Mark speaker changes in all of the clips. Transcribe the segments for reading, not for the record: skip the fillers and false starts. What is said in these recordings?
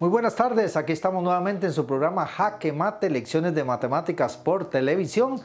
Speaker 1: Muy buenas tardes, aquí estamos nuevamente en su programa Jaque Mate, lecciones de matemáticas por televisión.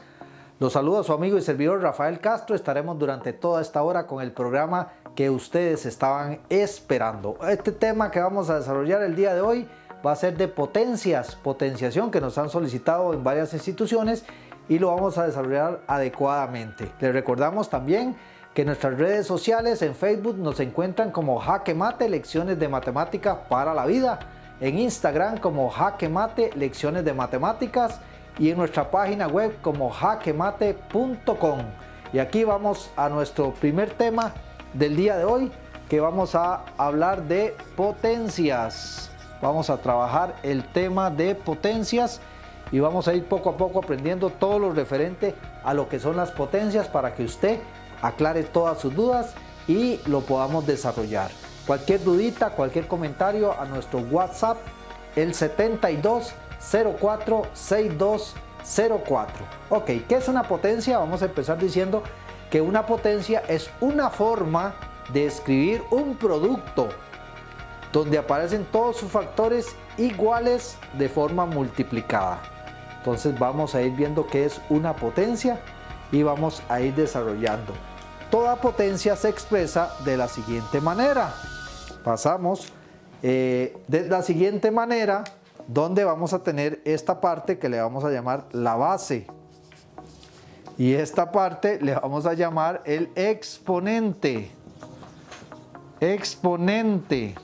Speaker 1: Los saluda su amigo y servidor Rafael Castro. Estaremos durante toda esta hora con el programa que ustedes estaban esperando. Este tema que vamos a desarrollar el día de hoy va a ser de potencias, potenciación, que nos han solicitado en varias instituciones y lo vamos a desarrollar adecuadamente. Les recordamos también que en nuestras redes sociales, en Facebook, nos encuentran como Jaque Mate, lecciones de matemáticas para la vida. En Instagram como Jaque Mate, lecciones de matemáticas. Y en nuestra página web como jaquemate.com. Y aquí vamos a nuestro primer tema del día de hoy, que vamos a hablar de potencias. Vamos a trabajar el tema de potencias y vamos a ir poco a poco aprendiendo todo lo referente a lo que son las potencias para que usted aclare todas sus dudas y lo podamos desarrollar. Cualquier dudita, cualquier comentario a nuestro WhatsApp, el 72046204. Ok, ¿qué es una potencia? Vamos a empezar diciendo que una potencia es una forma de escribir un producto donde aparecen todos sus factores iguales de forma multiplicada. Entonces vamos a ir viendo qué es una potencia y vamos a ir desarrollando. Toda potencia se expresa de la siguiente manera. Pasamos de la siguiente manera, donde vamos a tener esta parte que le vamos a llamar la base. Y esta parte le vamos a llamar el exponente. Exponente.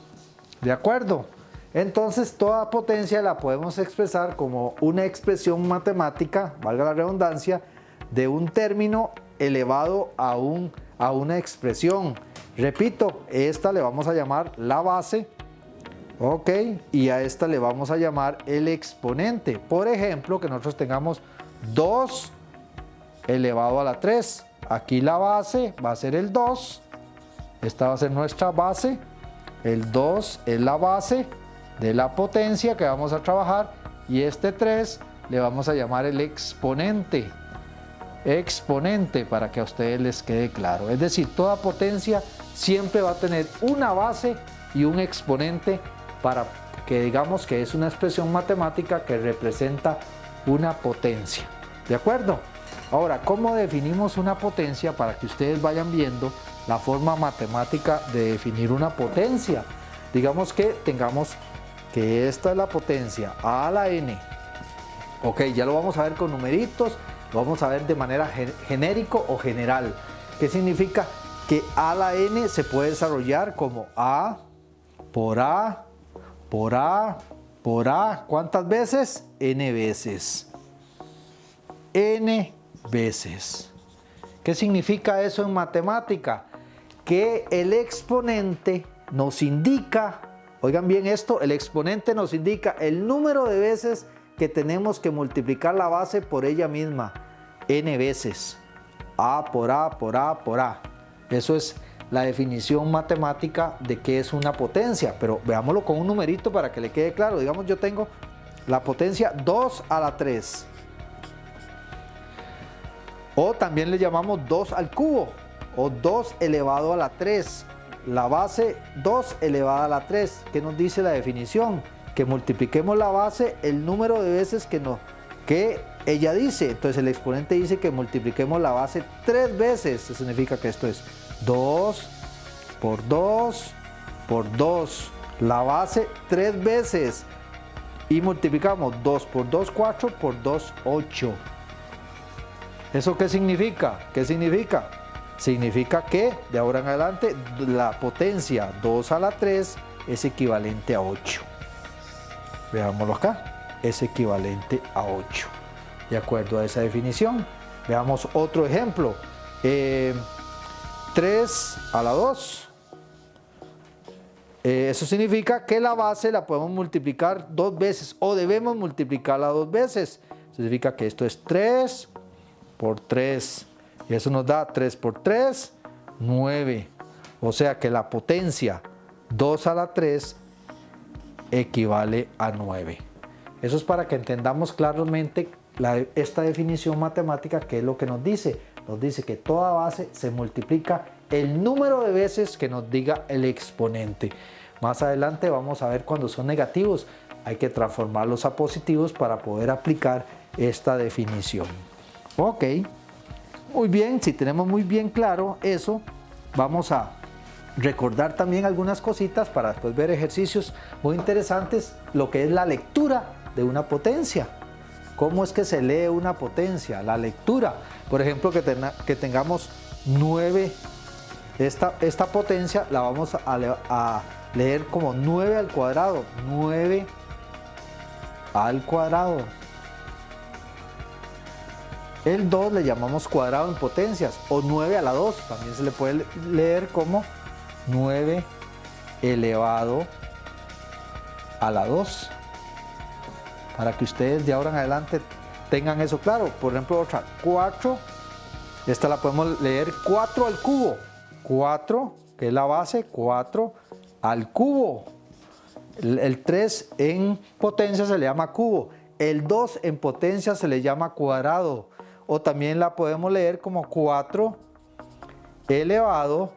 Speaker 1: ¿De acuerdo? Entonces toda potencia la podemos expresar como una expresión matemática, valga la redundancia, de un término elevado a una expresión. Repito, esta le vamos a llamar la base, ok, y a esta le vamos a llamar el exponente. Por ejemplo, que nosotros tengamos 2 elevado a la 3. Aquí la base va a ser el 2, esta va a ser nuestra base, el 2 es la base de la potencia que vamos a trabajar y este 3 le vamos a llamar el exponente. Exponente, para que a ustedes les quede claro. Es decir, toda potencia siempre va a tener una base y un exponente para que digamos que es una expresión matemática que representa una potencia. ¿De acuerdo? Ahora, ¿cómo definimos una potencia? Para que ustedes vayan viendo la forma matemática de definir una potencia. Digamos que tengamos que esta es la potencia a la n. Ok, ya lo vamos a ver con numeritos. Lo vamos a ver de manera genérico o general. ¿Qué significa? Que a la n se puede desarrollar como a por a por a por a. ¿Cuántas veces? N veces. N veces. ¿Qué significa eso en matemática? Que el exponente nos indica, oigan bien esto, el exponente nos indica el número de veces que tenemos que multiplicar la base por ella misma, n veces. A por a por a por a. Eso es la definición matemática de qué es una potencia, pero veámoslo con un numerito para que le quede claro. Digamos, yo tengo la potencia 2 a la 3. O también le llamamos 2 al cubo, o 2 elevado a la 3. La base 2 elevada a la 3. ¿Qué nos dice la definición? Que multipliquemos la base el número de veces que ella dice. Entonces el exponente dice que multipliquemos la base 3 veces. Eso significa que esto es 2 por 2 por 2. La base 3 veces. Y multiplicamos 2 por 2, 4 por 2, 8. ¿Eso qué significa? ¿Qué significa? Significa que de ahora en adelante la potencia 2 a la 3 es equivalente a 8. Veámoslo acá, es equivalente a 8. De acuerdo a esa definición. Veamos otro ejemplo. 3 a la 2. Eso significa que la base la podemos multiplicar 2 veces o debemos multiplicarla 2 veces. Significa que esto es 3 por 3. Y eso nos da 3 por 3, 9. O sea que la potencia 2 a la 3 equivale a 9. Eso es para que entendamos claramente esta definición matemática, que es lo que nos dice. Nos dice que toda base se multiplica el número de veces que nos diga el exponente. Más adelante vamos a ver cuando son negativos. Hay que transformarlos a positivos para poder aplicar esta definición. Ok, muy bien, si tenemos muy bien claro eso, vamos a recordar también algunas cositas para después ver ejercicios muy interesantes, lo que es la lectura de una potencia. ¿Cómo es que se lee una potencia? La lectura, por ejemplo, que tengamos 9, esta potencia la vamos a leer como 9 al cuadrado, 9 al cuadrado. El 2 le llamamos cuadrado en potencias, o 9 a la 2, también se le puede leer como 9 elevado a la 2, para que ustedes de ahora en adelante tengan eso claro. Por ejemplo, otra, 4, esta la podemos leer 4 al cubo, 4, que es la base, 4 al cubo. El 3 en potencia se le llama cubo, el 2 en potencia se le llama cuadrado, o también la podemos leer como 4 elevado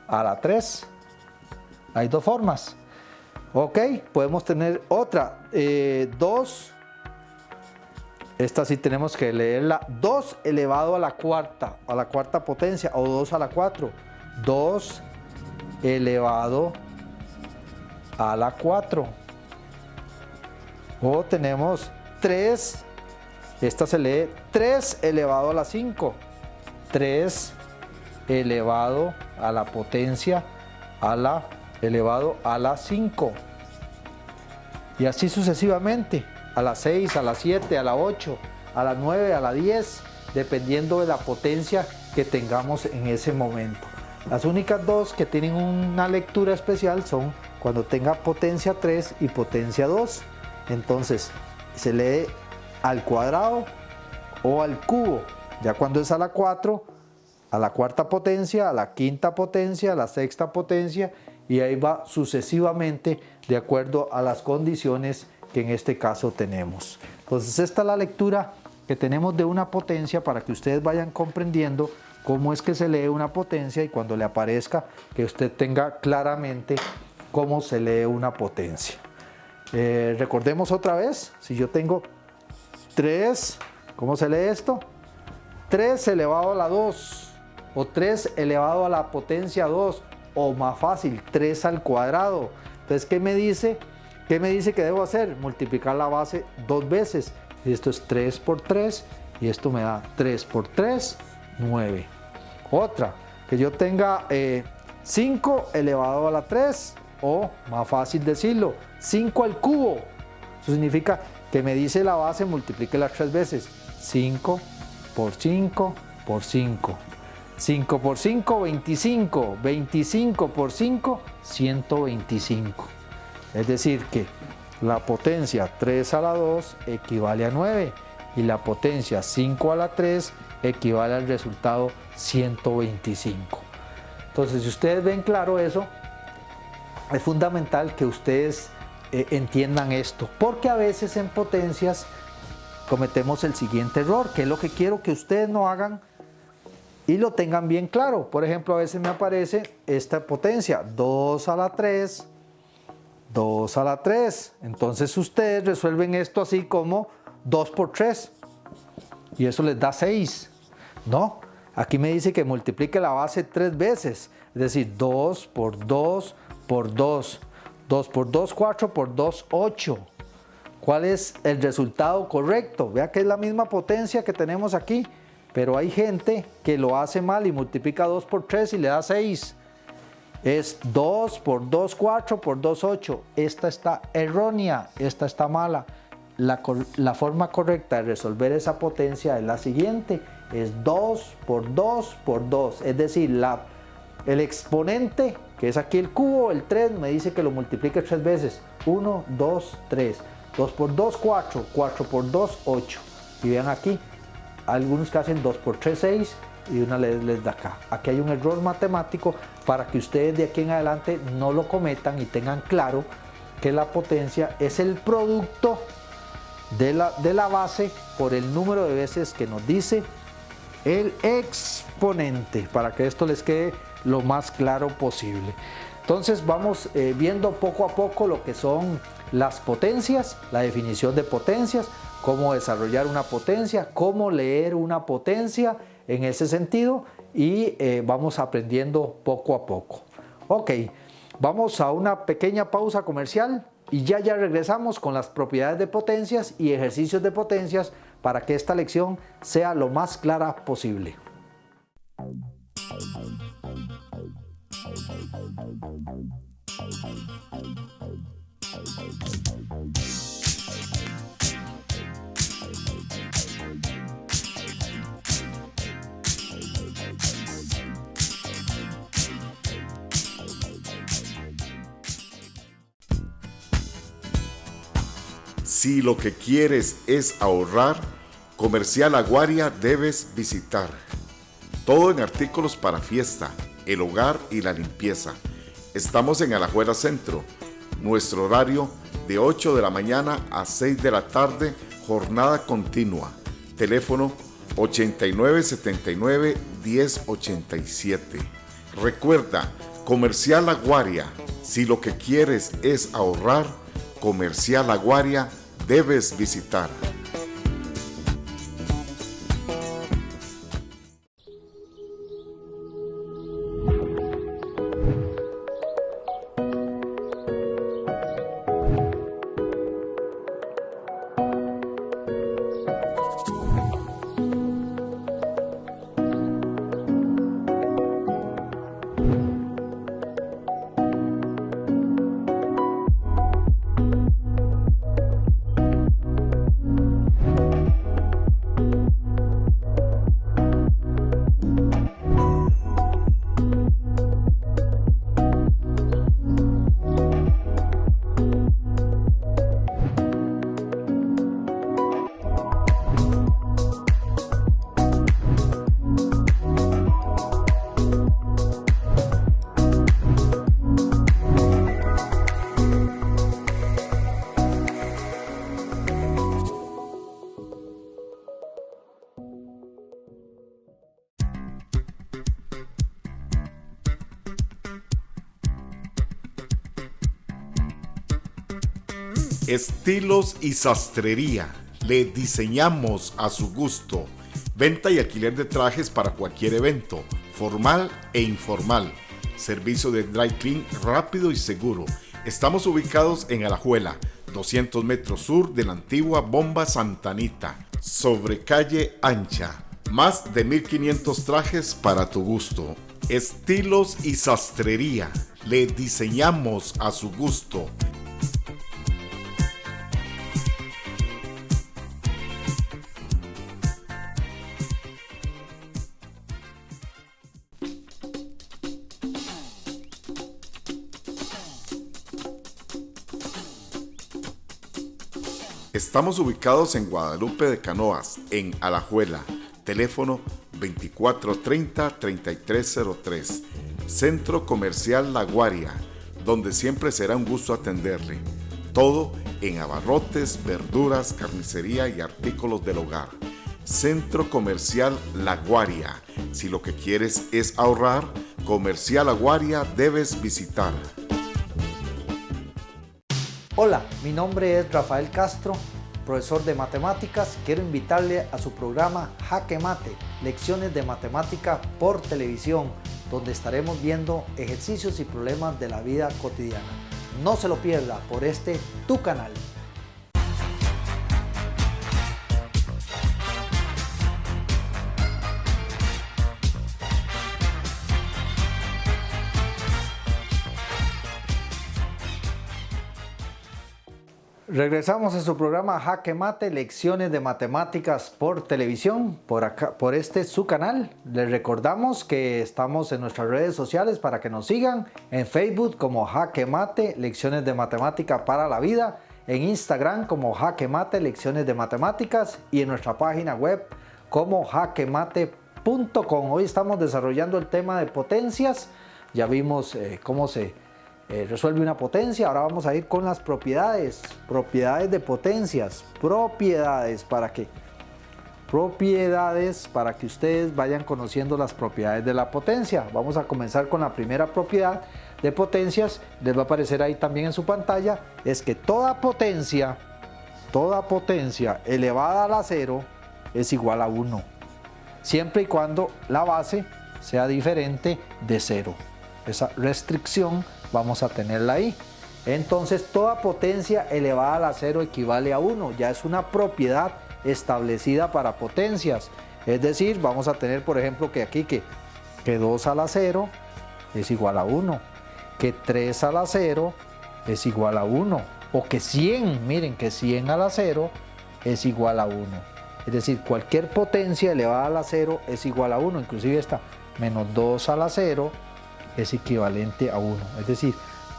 Speaker 1: a la 3. Hay dos formas. Ok, podemos tener otra, 2, esta sí tenemos que leerla, 2 elevado a la cuarta potencia, o 2 a la 4, 2 elevado a la 4. O tenemos 3, esta se lee 3 elevado a la 5, 3 elevado a la potencia elevado a la 5, y así sucesivamente, a la 6, a la 7, a la 8, a la 9, a la 10, dependiendo de la potencia que tengamos en ese momento. Las únicas dos que tienen una lectura especial son cuando tenga potencia 3 y potencia 2. Entonces se lee al cuadrado o al cubo. Ya cuando es a la 4, a la cuarta potencia, a la quinta potencia, a la sexta potencia, y ahí va sucesivamente de acuerdo a las condiciones que en este caso tenemos. Entonces esta es la lectura que tenemos de una potencia, para que ustedes vayan comprendiendo cómo es que se lee una potencia, y cuando le aparezca que usted tenga claramente cómo se lee una potencia. Recordemos otra vez, si yo tengo 3, ¿cómo se lee esto? 3 elevado a la 2, o 3 elevado a la potencia 2, o más fácil, 3 al cuadrado. Entonces, ¿qué me dice? ¿Qué me dice que debo hacer? Multiplicar la base 2 veces. Y esto es 3 por 3, y esto me da 3 por 3, 9. Otra, que yo tenga 5 elevado a la 3, o más fácil decirlo, 5 al cubo. Eso significa que me dice la base, multiplique las 3 veces. 5 por 5 por 5. 5 por 5, 25. 25 por 5, 125. Es decir que la potencia 3 a la 2 equivale a 9, y la potencia 5 a la 3 equivale al resultado 125. Entonces, si ustedes ven claro eso, es fundamental que ustedes entiendan esto, porque a veces en potencias cometemos el siguiente error, que es lo que quiero que ustedes no hagan y lo tengan bien claro. Por ejemplo, a veces me aparece esta potencia, 2 a la 3, 2 a la 3. Entonces ustedes resuelven esto así como 2 por 3, y eso les da 6. No, aquí me dice que multiplique la base 3 veces, es decir, 2 por 2 por 2. 2 por 2, 4 por 2, 8. ¿Cuál es el resultado correcto? Vea que es la misma potencia que tenemos aquí, pero hay gente que lo hace mal y multiplica 2 por 3 y le da 6. Es 2 por 2, 4 por 2, 8. Esta está errónea, esta está mala. La forma correcta de resolver esa potencia es la siguiente. Es 2 por 2 por 2. Es decir, el exponente, que es aquí el cubo, el 3, me dice que lo multiplique 3 veces. 1, 2, 3. 2 por 2, 4. 4 por 2, 8. Y vean aquí, algunos que hacen 2 por 3, 6. Y una les da acá. Aquí hay un error matemático, para que ustedes de aquí en adelante no lo cometan y tengan claro que la potencia es el producto de la base por el número de veces que nos dice el exponente, para que esto les quede lo más claro posible. Entonces vamos viendo poco a poco lo que son las potencias, la definición de potencias, cómo desarrollar una potencia, cómo leer una potencia en ese sentido, y vamos aprendiendo poco a poco. Ok, vamos a una pequeña pausa comercial y ya regresamos con las propiedades de potencias y ejercicios de potencias para que esta lección sea lo más clara posible.
Speaker 2: Si lo que quieres es ahorrar, Comercial Aguaria debes visitar. Todo en artículos para fiesta, el hogar y la limpieza. Estamos en Alajuela Centro. Nuestro horario de 8 de la mañana a 6 de la tarde, jornada continua. Teléfono 8979-1087. Recuerda, Comercial Aguaria, si lo que quieres es ahorrar, Comercial Aguaria debes visitar. Estilos y sastrería. Le diseñamos a su gusto. Venta y alquiler de trajes para cualquier evento, formal e informal. Servicio de dry clean rápido y seguro. Estamos ubicados en Alajuela, 200 metros sur de la antigua Bomba Santa Anita, sobre calle ancha. Más de 1500 trajes para tu gusto. Estilos y sastrería. Le diseñamos a su gusto. Estamos ubicados en Guadalupe de Canoas, en Alajuela. Teléfono 2430-3303. Centro Comercial La Guaria, donde siempre será un gusto atenderle. Todo en abarrotes, verduras, carnicería y artículos del hogar. Centro Comercial La Guaria. Si lo que quieres es ahorrar, Comercial La Guaria debes visitar.
Speaker 1: Hola, mi nombre es Rafael Castro, profesor de matemáticas. Quiero invitarle a su programa Jaque Mate, lecciones de matemática por televisión, donde estaremos viendo ejercicios y problemas de la vida cotidiana. No se lo pierda por tu canal. Regresamos a su programa Jaque Mate, lecciones de matemáticas por televisión, por su canal. Les recordamos que estamos en nuestras redes sociales para que nos sigan, en Facebook como Jaque Mate, lecciones de matemática para la vida, en Instagram como Jaque Mate, lecciones de matemáticas, y en nuestra página web como jaquemate.com. Hoy estamos desarrollando el tema de potencias. Ya vimos cómo se resuelve una potencia. Ahora vamos a ir con las propiedades de potencias, propiedades para que propiedades para que ustedes vayan conociendo las propiedades de la potencia. Vamos a comenzar con la primera propiedad de potencias, les va a aparecer ahí también en su pantalla, es que toda potencia elevada a la cero es igual a 1, siempre y cuando la base sea diferente de 0. Esa restricción vamos a tenerla ahí. Entonces toda potencia elevada a la cero equivale a 1, ya es una propiedad establecida para potencias. Es decir, vamos a tener por ejemplo que aquí que 2 a la 0 es igual a 1, que 3 a la 0 es igual a 1, o que 100, miren que 100 a la 0 es igual a 1. Es decir, cualquier potencia elevada a la 0 es igual a 1, inclusive esta menos 2 a la 0 es equivalente a 1. Es decir,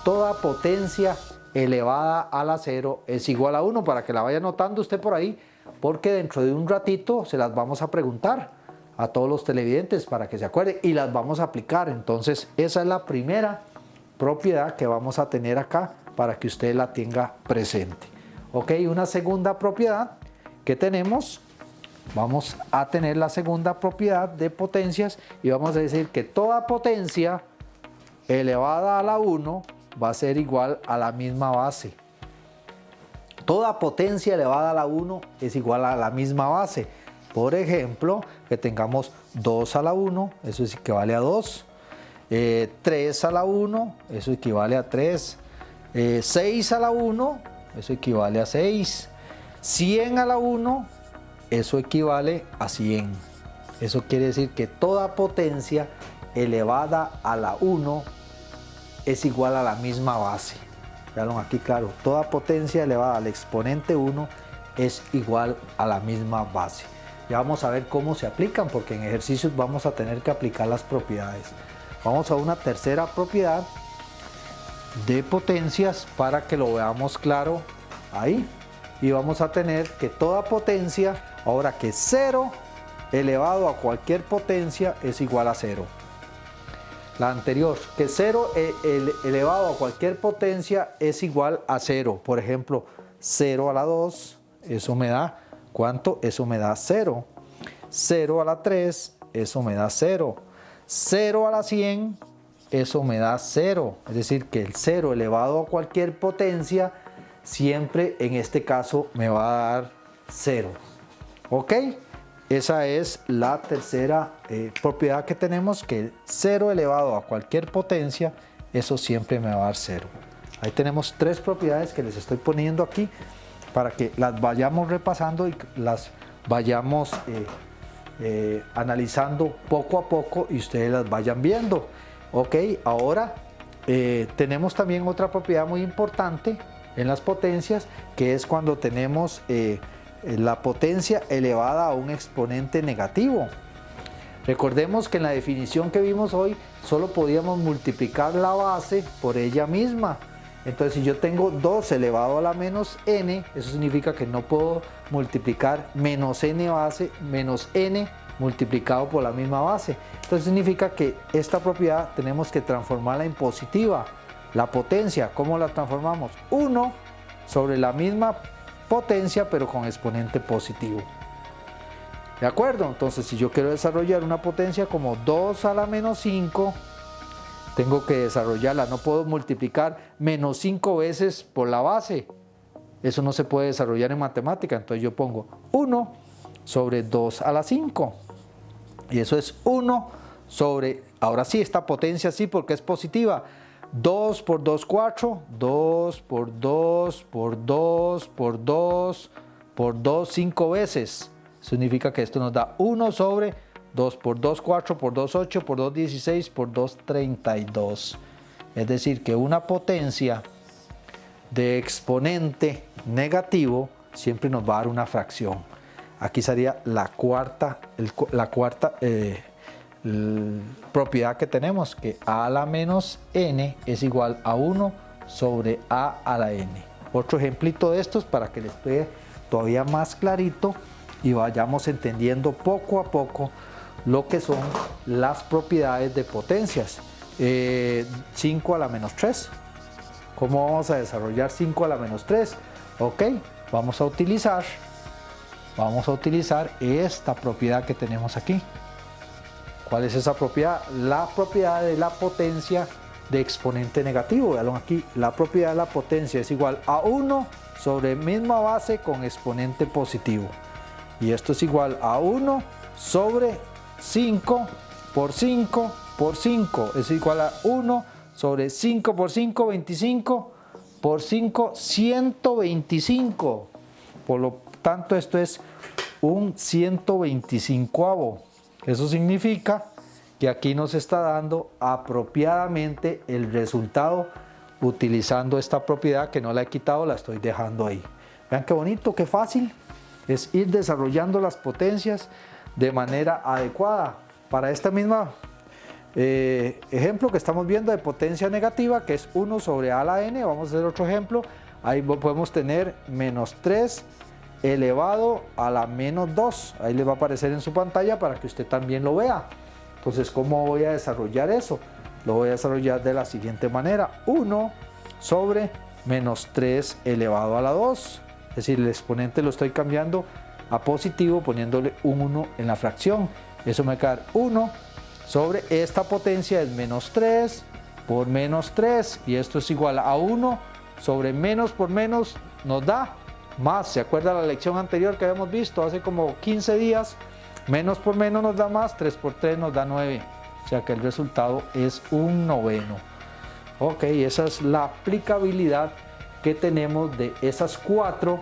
Speaker 1: toda potencia elevada a la 0 es igual a 1, para que la vaya anotando usted por ahí, porque dentro de un ratito se las vamos a preguntar a todos los televidentes para que se acuerden y las vamos a aplicar. Entonces esa es la primera propiedad que vamos a tener acá para que usted la tenga presente. Ok, una segunda propiedad que tenemos, vamos a tener la segunda propiedad de potencias y vamos a decir que toda potencia elevada a la 1 va a ser igual a la misma base. Toda potencia elevada a la 1 es igual a la misma base. Por ejemplo, que tengamos 2 a la 1, eso equivale a 2. 3 a la 1, eso equivale a 3. 6 a la 1, eso equivale a 6. 100 a la 1, eso equivale a 100. Eso quiere decir que toda potencia elevada a la 1 es igual a la misma base. Vean aquí claro, toda potencia elevada al exponente 1 es igual a la misma base. Ya vamos a ver cómo se aplican, porque en ejercicios vamos a tener que aplicar las propiedades. Vamos a una tercera propiedad de potencias para que lo veamos claro ahí. Y vamos a tener que toda potencia, ahora que 0 elevado a cualquier potencia es igual a 0. La anterior, que 0 elevado a cualquier potencia es igual a 0. Por ejemplo, 0 a la 2, eso me da, ¿cuánto? Eso me da 0. 0 a la 3, eso me da 0. 0 a la 100, eso me da 0. Es decir, que el 0 elevado a cualquier potencia, siempre en este caso me va a dar 0. ¿Ok? Esa es la tercera propiedad que tenemos, que 0 elevado a cualquier potencia, eso siempre me va a dar 0. Ahí tenemos 3 propiedades que les estoy poniendo aquí para que las vayamos repasando y las vayamos analizando poco a poco y ustedes las vayan viendo. Ok, ahora tenemos también otra propiedad muy importante en las potencias, que es cuando tenemos la potencia elevada a un exponente negativo. Recordemos que en la definición que vimos hoy solo podíamos multiplicar la base por ella misma. Entonces, si yo tengo 2 elevado a la menos n, eso significa que no puedo multiplicar menos n base menos n multiplicado por la misma base. Entonces significa que esta propiedad tenemos que transformarla en positiva. La potencia, ¿cómo la transformamos? 1 sobre la misma potencia pero con exponente positivo. ¿De acuerdo? Entonces, si yo quiero desarrollar una potencia como 2 a la menos 5, tengo que desarrollarla. No puedo multiplicar menos 5 veces por la base. Eso no se puede desarrollar en matemática. Entonces yo pongo 1 sobre 2 a la 5. Y eso es 1 sobre, ahora sí, esta potencia sí porque es positiva. 2 por 2, 4. 2 por 2 por 2 por 2 por 2, 5 veces. Significa que esto nos da 1 sobre 2 por 2, 4 por 2, 8 por 2, 16 por 2, 32. Es decir, que una potencia de exponente negativo siempre nos va a dar una fracción. Aquí sería la cuarta propiedad que tenemos, que a a la menos n es igual a 1 sobre a a la n. Otro ejemplito de estos para que les quede todavía más clarito y vayamos entendiendo poco a poco lo que son las propiedades de potencias. 5 a la menos 3. ¿Cómo vamos a desarrollar 5 a la menos 3? Ok, vamos a utilizar vamos a utilizar esta propiedad que tenemos aquí. ¿Cuál es esa propiedad? La propiedad de la potencia de exponente negativo. Vean aquí, la propiedad de la potencia es igual a 1 sobre misma base con exponente positivo. Y esto es igual a 1 sobre 5 por 5 por 5. Es igual a 1 sobre 5 por 5, 25 por 5, 125. Por lo tanto, esto es un 125avo. Eso significa que aquí nos está dando apropiadamente el resultado utilizando esta propiedad que no la he quitado, la estoy dejando ahí. Vean qué bonito, qué fácil es ir desarrollando las potencias de manera adecuada. Para esta misma ejemplo que estamos viendo de potencia negativa, que es 1 sobre a a la n, vamos a hacer otro ejemplo. Ahí podemos tener menos 3 elevado a la menos 2. Ahí les va a aparecer en su pantalla para que usted también lo vea. Entonces, ¿cómo voy a desarrollar eso? Lo voy a desarrollar de la siguiente manera. 1 sobre menos 3 elevado a la 2. Es decir, el exponente lo estoy cambiando a positivo poniéndole un 1 en la fracción. Eso me va a quedar 1 sobre esta potencia es menos 3 por menos 3. Y esto es igual a 1 sobre menos por menos nos da más. ¿Se acuerda la lección anterior que habíamos visto hace como 15 días? Menos por menos nos da más, 3 por 3 nos da 9. O sea que el resultado es un noveno. Ok, esa es la aplicabilidad que tenemos de esas 4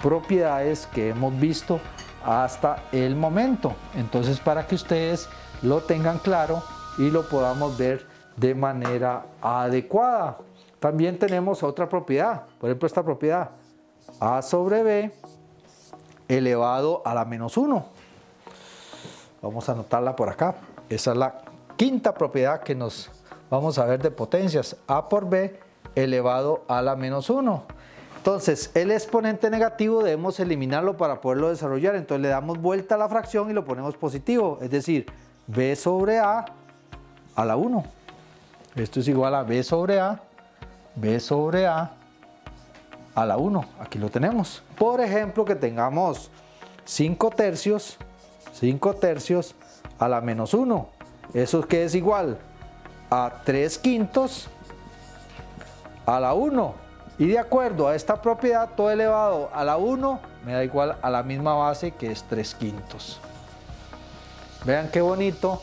Speaker 1: propiedades que hemos visto hasta el momento. Entonces, para que ustedes lo tengan claro y lo podamos ver de manera adecuada. También tenemos otra propiedad, por ejemplo esta propiedad, a sobre b elevado a la menos 1. Vamos a anotarla por acá. Esa es la quinta propiedad que nos vamos a ver de potencias. A por b elevado a la menos 1. Entonces, el exponente negativo debemos eliminarlo para poderlo desarrollar. Entonces, le damos vuelta a la fracción y lo ponemos positivo. Es decir, b sobre a la 1. Esto es igual a b sobre a la 1. Aquí lo tenemos. Por ejemplo, que tengamos 5 tercios a la menos 1. ¿Eso qué es igual? A 3 quintos a la 1. Y de acuerdo a esta propiedad, todo elevado a la 1 me da igual a la misma base que es 3 quintos. Vean qué bonito,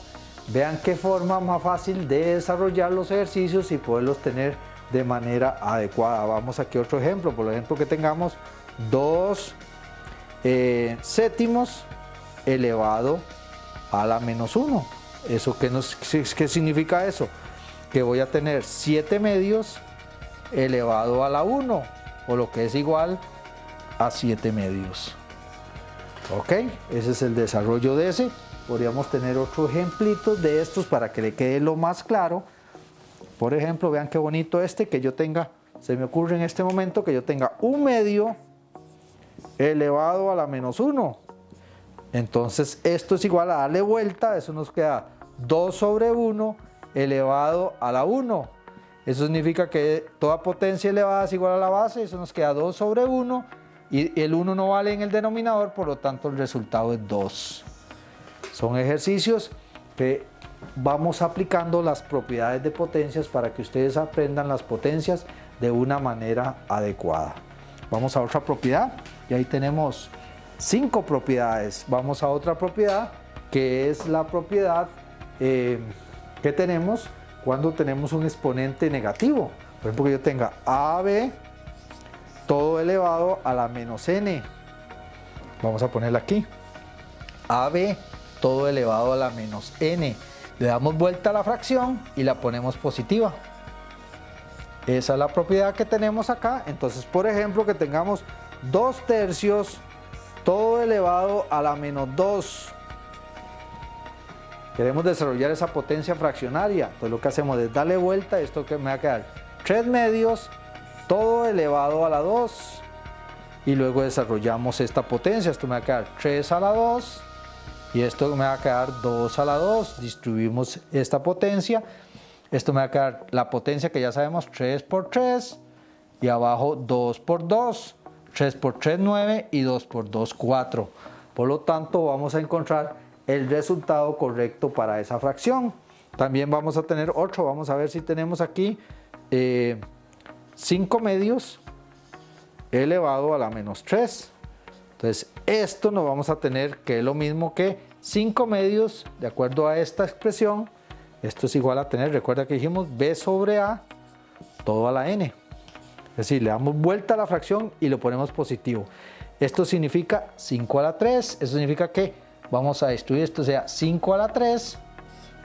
Speaker 1: vean qué forma más fácil de desarrollar los ejercicios y poderlos tener de manera adecuada. Vamos aquí a otro ejemplo, por ejemplo que tengamos 2 séptimos elevado a la menos 1. ¿Eso qué significa eso? Que voy a tener 7 medios elevado a la 1, o lo que es igual a 7 medios. Ok, ese es el desarrollo de ese. Podríamos tener otro ejemplito de estos para que le quede lo más claro. Por ejemplo, vean qué bonito que yo tenga, se me ocurre en este momento que yo tenga 1 medio elevado a la menos 1. Entonces esto es igual a darle vuelta, eso nos queda 2 sobre 1 elevado a la 1. Eso significa que toda potencia elevada es igual a la base, eso nos queda 2 sobre 1 y el 1 no vale en el denominador, por lo tanto el resultado es 2. Son ejercicios que vamos aplicando las propiedades de potencias para que ustedes aprendan las potencias de una manera adecuada. Vamos a otra propiedad y ahí tenemos 5 propiedades. Vamos a otra propiedad que es la propiedad que tenemos cuando tenemos un exponente negativo. Por ejemplo, que yo tenga AB todo elevado a la menos n. Vamos a ponerla aquí. AB todo elevado a la menos n. Le damos vuelta a la fracción y la ponemos positiva. Esa es la propiedad que tenemos acá. Entonces, por ejemplo, que tengamos 2 tercios todo elevado a la menos 2. Queremos desarrollar esa potencia fraccionaria. Entonces lo que hacemos es darle vuelta. Esto que me va a quedar 3 medios todo elevado a la 2. Y luego desarrollamos esta potencia. Esto me va a quedar 3 a la 2. Y esto me va a quedar 2 a la 2. Distribuimos esta potencia. Esto me va a quedar la potencia que ya sabemos, 3 por 3. Y abajo 2 por 2. 3 por 3, 9 y 2 por 2, 4. Por lo tanto, vamos a encontrar el resultado correcto para esa fracción. También vamos a tener otro, vamos a ver si tenemos aquí 5 medios elevado a la menos 3. Entonces, esto nos vamos a tener que es lo mismo que 5 medios, de acuerdo a esta expresión. Esto es igual a tener, recuerda que dijimos b sobre a todo a la n. Es decir, le damos vuelta a la fracción y lo ponemos positivo. Esto significa 5 a la 3. Eso significa que vamos a destruir esto, sea 5 a la 3.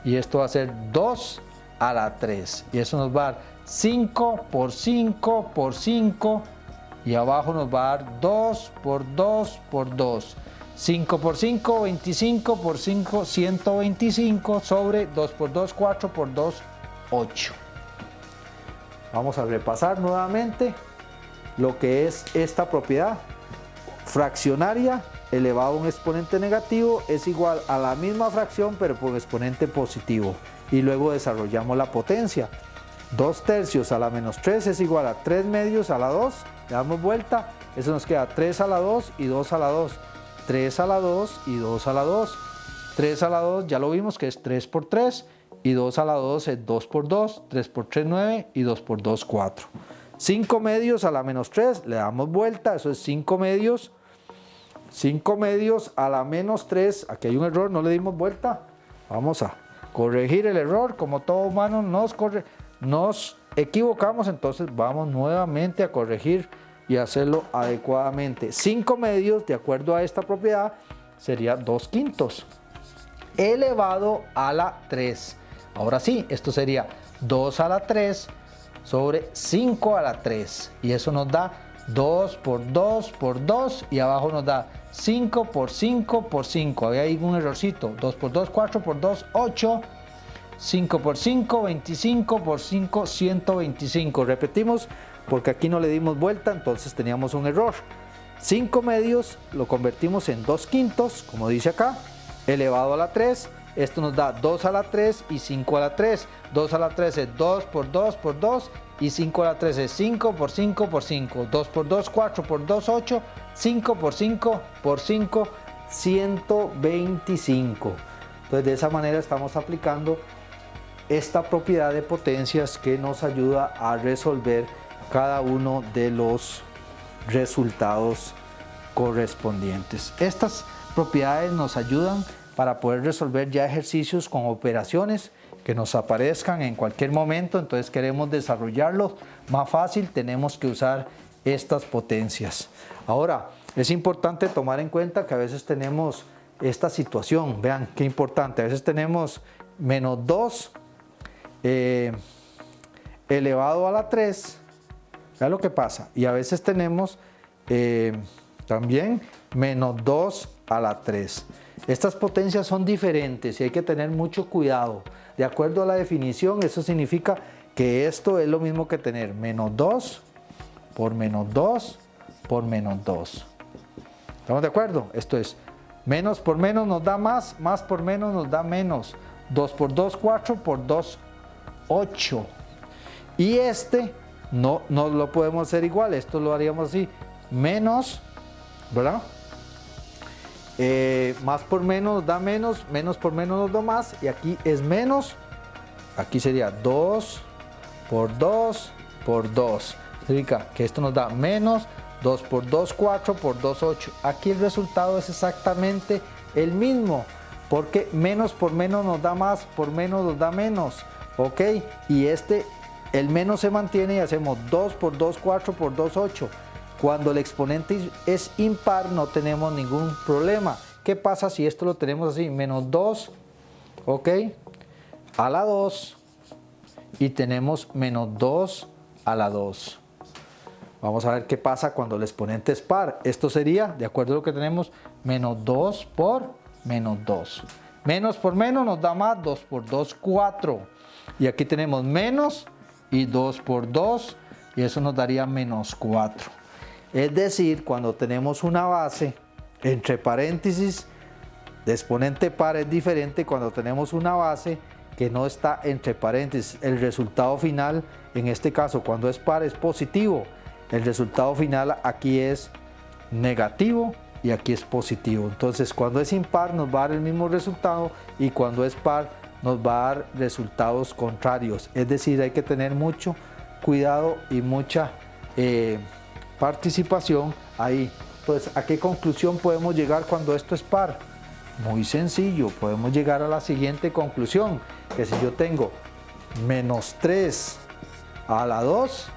Speaker 1: Y esto va a ser 2 a la 3. Y eso nos va a dar 5 por 5 por 5. Y abajo nos va a dar 2 por 2 por 2. 5 por 5, 25 por 5, 125 sobre 2 por 2, 4 por 2, 8. Vamos a repasar nuevamente lo que es esta propiedad. Fraccionaria elevado a un exponente negativo es igual a la misma fracción pero por exponente positivo. Y luego desarrollamos la potencia. 2 tercios a la menos 3 es igual a 3 medios a la 2. Le damos vuelta. Eso nos queda 3 a la 2 y 2 a la 2. 3 a la 2 y 2 a la 2. 3 a la 2 ya lo vimos que es 3 por 3 y 2 a la 2 es 2 por 2, 3 por 3, 9 y 2 por 2, 4. 5 medios a la menos 3, le damos vuelta, eso es 5 medios. 5 medios a la menos 3, aquí hay un error, no le dimos vuelta. Vamos a corregir el error, como todo humano nos equivocamos, entonces vamos nuevamente a corregir y hacerlo adecuadamente. 5 medios, de acuerdo a esta propiedad, sería 2 quintos elevado a la 3. Ahora sí, esto sería 2 a la 3 sobre 5 a la 3. Y eso nos da 2 por 2 por 2. Y abajo nos da 5 por 5 por 5. Había ahí un errorcito. 2 por 2, 4 por 2, 8. 5 por 5, 25 por 5, 125. Repetimos porque aquí no le dimos vuelta, entonces teníamos un error. 5 medios lo convertimos en 2 quintos, como dice acá, elevado a la 3. Esto nos da 2 a la 3 y 5 a la 3. 2 a la 3 es 2 por 2 por 2 y 5 a la 3 es 5 por 5 por 5. 2 por 2, 4 por 2, 8. 5 por 5 por 5, 125. Entonces de esa manera estamos aplicando esta propiedad de potencias que nos ayuda a resolver cada uno de los resultados correspondientes. Estas propiedades nos ayudan para poder resolver ya ejercicios con operaciones que nos aparezcan en cualquier momento. Entonces queremos desarrollarlos más fácil, tenemos que usar estas potencias. Ahora, es importante tomar en cuenta que a veces tenemos esta situación. Vean qué importante, a veces tenemos menos 2 elevado a la 3. Vean lo que pasa. Y a veces tenemos también menos 2 a la 3. Estas potencias son diferentes y hay que tener mucho cuidado. De acuerdo a la definición, eso significa que esto es lo mismo que tener menos 2 por menos 2 por menos 2. ¿Estamos de acuerdo? Esto es menos por menos nos da más, más por menos nos da menos. 2 por 2, 4 por 2, 8. Y este no lo podemos hacer igual, esto lo haríamos así, menos, ¿verdad? Más por menos nos da menos, menos por menos nos da más, y aquí es menos, aquí sería 2 por 2 por 2. Significa que esto nos da menos 2 por 2, 4 por 2, 8. Aquí el resultado es exactamente el mismo, porque menos por menos nos da más, por menos nos da menos, ¿ok? Y el menos se mantiene y hacemos 2 por 2, 4 por 2, 8. Cuando el exponente es impar no tenemos ningún problema. ¿Qué pasa si esto lo tenemos así? Menos 2, ¿ok? A la 2 y tenemos menos 2 a la 2. Vamos a ver qué pasa cuando el exponente es par. Esto sería, de acuerdo a lo que tenemos, menos 2 por menos 2. Menos por menos nos da más, 2 por 2, 4. Y aquí tenemos menos y 2 por 2 y eso nos daría menos 4. Es decir, cuando tenemos una base entre paréntesis de exponente par es diferente cuando tenemos una base que no está entre paréntesis. El resultado final, en este caso cuando es par, es positivo. El resultado final aquí es negativo y aquí es positivo. Entonces cuando es impar nos va a dar el mismo resultado y cuando es par nos va a dar resultados contrarios. Es decir, hay que tener mucho cuidado y mucha participación ahí. Entonces, ¿a qué conclusión podemos llegar cuando esto es par? Muy sencillo, podemos llegar a la siguiente conclusión, que si yo tengo menos 3 a la 2,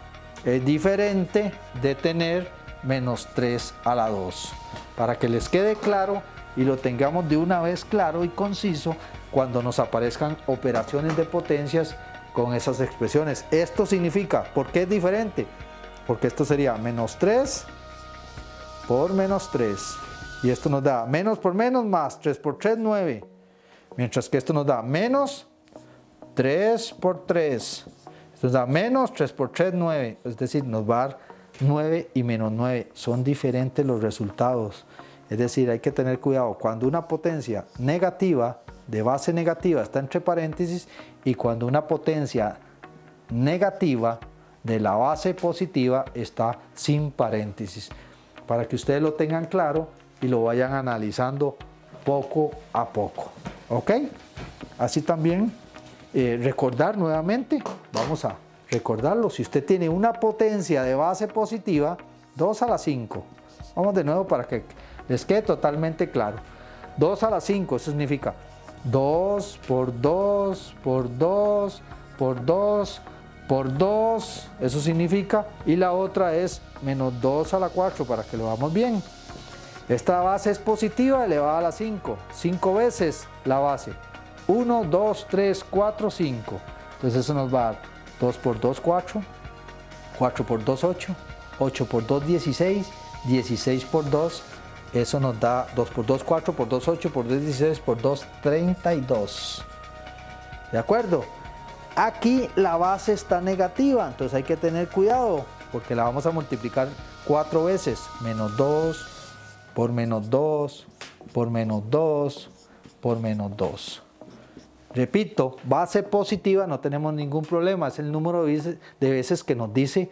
Speaker 1: es diferente de tener menos 3 a la 2. Para que les quede claro y lo tengamos de una vez claro y conciso cuando nos aparezcan operaciones de potencias con esas expresiones. Esto significa, ¿por qué es diferente? Porque esto sería menos 3 por menos 3. Y esto nos da menos por menos más 3 por 3, 9. Mientras que esto nos da menos 3 por 3. Esto nos da menos 3 por 3, 9. Es decir, nos va a dar 9 y menos 9. Son diferentes los resultados. Es decir, hay que tener cuidado. Cuando una potencia negativa, de base negativa, está entre paréntesis, y cuando una potencia negativa de la base positiva está sin paréntesis. Para que ustedes lo tengan claro y lo vayan analizando poco a poco. ¿Ok? Así también recordar nuevamente, vamos a recordarlo, si usted tiene una potencia de base positiva, 2 a la 5. Vamos de nuevo para que les quede totalmente claro. 2 a la 5, eso significa 2 por 2 por 2 por 2 por 2, eso significa, y la otra es menos 2 a la 4 para que lo veamos bien. Esta base es positiva elevada a la 5, 5 veces la base. 1, 2, 3, 4, 5. Entonces eso nos va a dar 2 por 2, 4, 4 por 2, 8, 8 por 2, 16, 16 por 2, eso nos da 2 por 2, 4 por 2, 8 por 2, 16 por 2, 32. ¿De acuerdo? Aquí la base está negativa, entonces hay que tener cuidado porque la vamos a multiplicar 4 veces. Menos 2 por menos 2 por menos 2 por menos 2. Repito, base positiva no tenemos ningún problema, es el número de veces que nos dice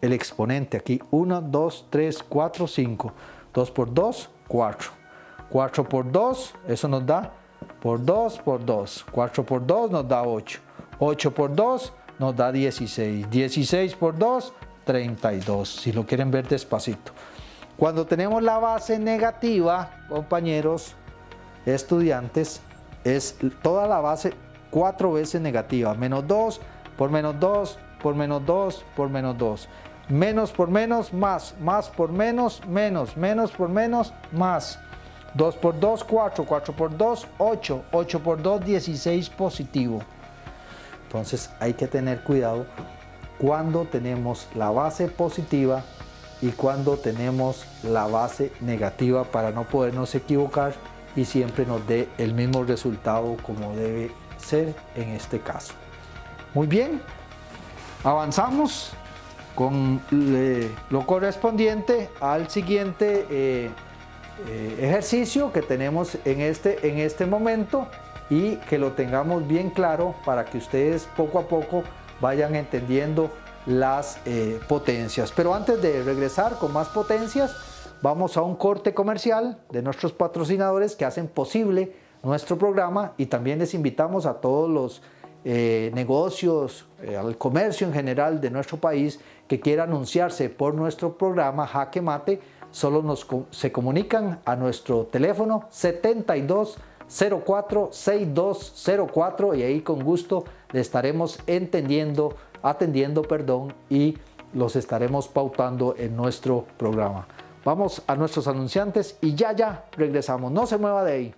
Speaker 1: el exponente. Aquí 1, 2, 3, 4, 5. 2 por 2, 4. 4 por 2, eso nos da por 2 por 2. 4 por 2 nos da 8. 8 por 2 nos da 16. 16 por 2, 32. Si lo quieren ver despacito. Cuando tenemos la base negativa, compañeros, estudiantes, es toda la base 4 veces negativa. Menos 2 por menos 2 por menos 2 por menos 2. Menos por menos, más. Más por menos, menos. Menos por menos, más. 2 por 2, 4. 4 por 2, 8. 8 por 2, 16 positivo. Entonces hay que tener cuidado cuando tenemos la base positiva y cuando tenemos la base negativa para no podernos equivocar y siempre nos dé el mismo resultado como debe ser en este caso. Muy bien, avanzamos con lo correspondiente al siguiente ejercicio que tenemos en este momento y que lo tengamos bien claro para que ustedes poco a poco vayan entendiendo las potencias. Pero antes de regresar con más potencias, vamos a un corte comercial de nuestros patrocinadores que hacen posible nuestro programa y también les invitamos a todos los negocios, al comercio en general de nuestro país que quiera anunciarse por nuestro programa Jaque Mate, solo se comunican a nuestro teléfono 7204-6204 y ahí con gusto le estaremos atendiendo, y los estaremos pautando en nuestro programa. Vamos a nuestros anunciantes y ya regresamos. No se mueva de ahí.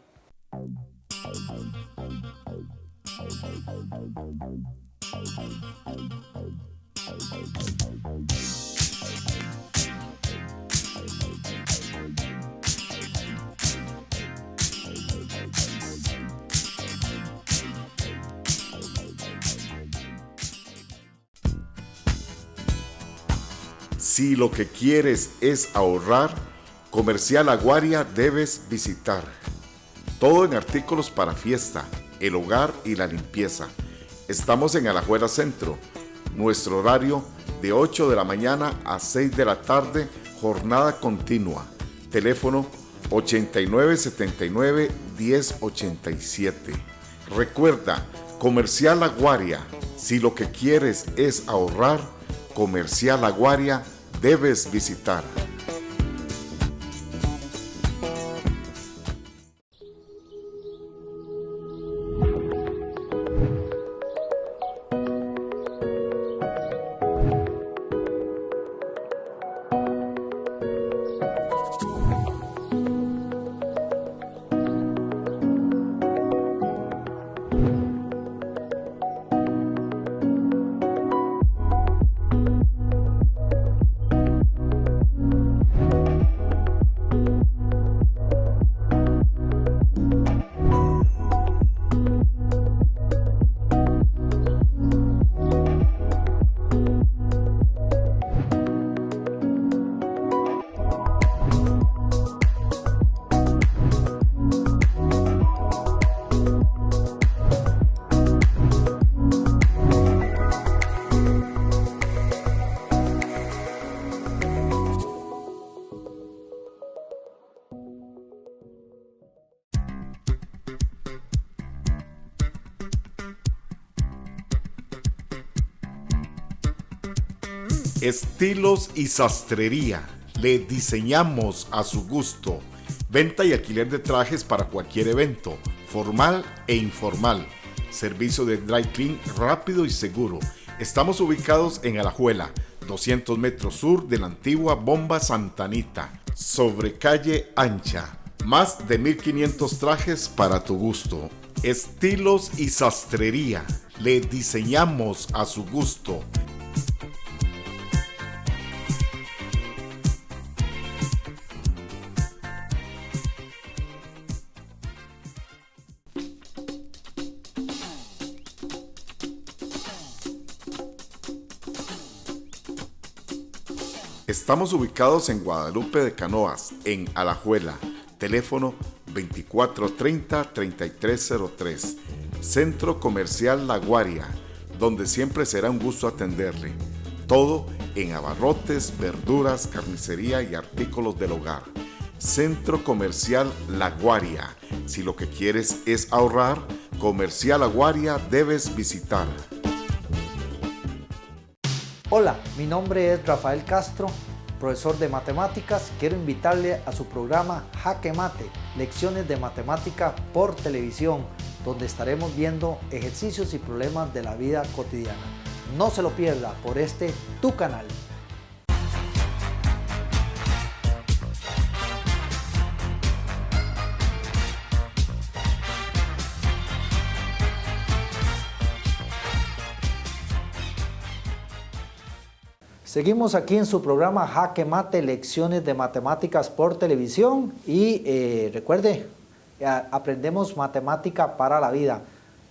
Speaker 2: Si lo que quieres es ahorrar, Comercial Aguaria debes visitar. Todo en artículos para fiesta, el hogar y la limpieza. Estamos en Alajuela Centro. Nuestro horario de 8 de la mañana a 6 de la tarde, jornada continua. teléfono 8979-1087. Recuerda, Comercial Aguaria, si lo que quieres es ahorrar, Comercial Aguaria debes visitar. Estilos y sastrería. Le diseñamos a su gusto. Venta y alquiler de trajes para cualquier evento, formal e informal. Servicio de dry clean rápido y seguro. Estamos ubicados en Alajuela, 200 metros sur de la antigua Bomba Santa Anita, sobre calle ancha. Más de 1500 trajes para tu gusto. Estilos y sastrería. Le diseñamos a su gusto. Estamos ubicados en Guadalupe de Canoas, en Alajuela. Teléfono 2430-3303. Centro Comercial La Guaria, donde siempre será un gusto atenderle. Todo en abarrotes, verduras, carnicería y artículos del hogar. Centro Comercial La Guaria. Si lo que quieres es ahorrar, Comercial La Guaria debes visitar.
Speaker 1: Hola, mi nombre es Rafael Castro, profesor de matemáticas. Quiero invitarle a su programa Jaque Mate, lecciones de matemática por televisión, donde estaremos viendo ejercicios y problemas de la vida cotidiana. No se lo pierda por tu canal. Seguimos aquí en su programa Jaque Mate, lecciones de matemáticas por televisión y recuerde, aprendemos matemática para la vida.